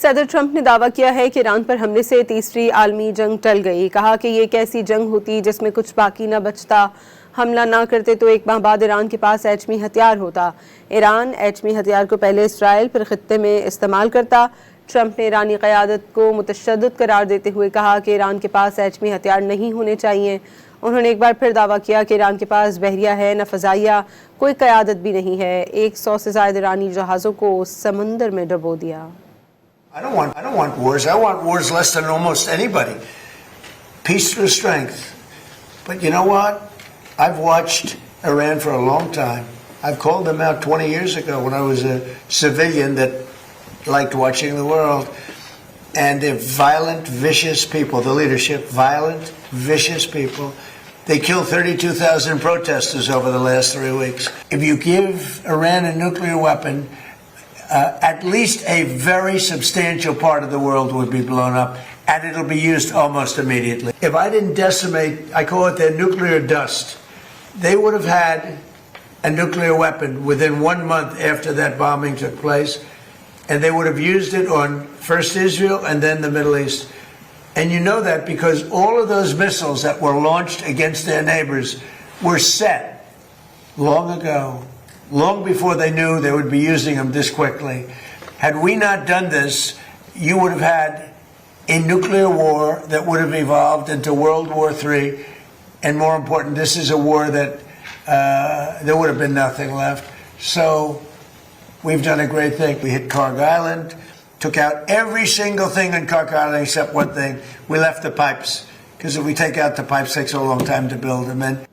सदर ट्रंप ने दावा किया है कि ईरान पर हमले से तीसरी आलमी जंग टल गई। कहा कि ये एक ऐसी जंग होती जिसमें कुछ बाकी न बचता। हमला ना करते तो एक माह बाद ईरान के पास एटमी हथियार होता। ईरान एटमी हथियार को पहले इसराइल फिर खित्ते में इस्तेमाल करता। ट्रंप ने ईरानी क़यादत को मुतशद्दिद करार देते हुए कहा कि ईरान के पास एटमी हथियार नहीं होने चाहिए। उन्होंने एक बार फिर दावा किया कि ईरान के पास बहरिया है न फ़ज़ाइया, कोई क़यादत भी नहीं है। 100 से ज़ायद ईरानी जहाज़ों को समंदर में डुबो दिया। I don't want wars. I want wars less than almost anybody. Peace through strength. But you know what? I've watched Iran for a long time. I've called them out 20 years ago when I was a civilian that liked watching the world. And they're violent, vicious people. The leadership, violent, vicious people. They killed 32,000 protesters over the last 3 weeks. If you give Iran a nuclear weapon, at least a very substantial part of the world would be blown up, and it'll be used almost immediately. If I didn't decimate, I call it their nuclear dust, they would have had a nuclear weapon within 1 month after that bombing took place, and they would have used it on first Israel and then the Middle East. And you know that because all of those missiles that were launched against their neighbors were set long ago. Long before they knew they would be using them this quickly. Had we not done this, you would have had a nuclear war that would have evolved into World War III. And more important, this is a war that there would have been nothing left. So we've done a great thing. We hit Karg Island, took out every single thing in Karg Island except one thing. We left the pipes. Because if we take out the pipes, it takes a long time to build them in.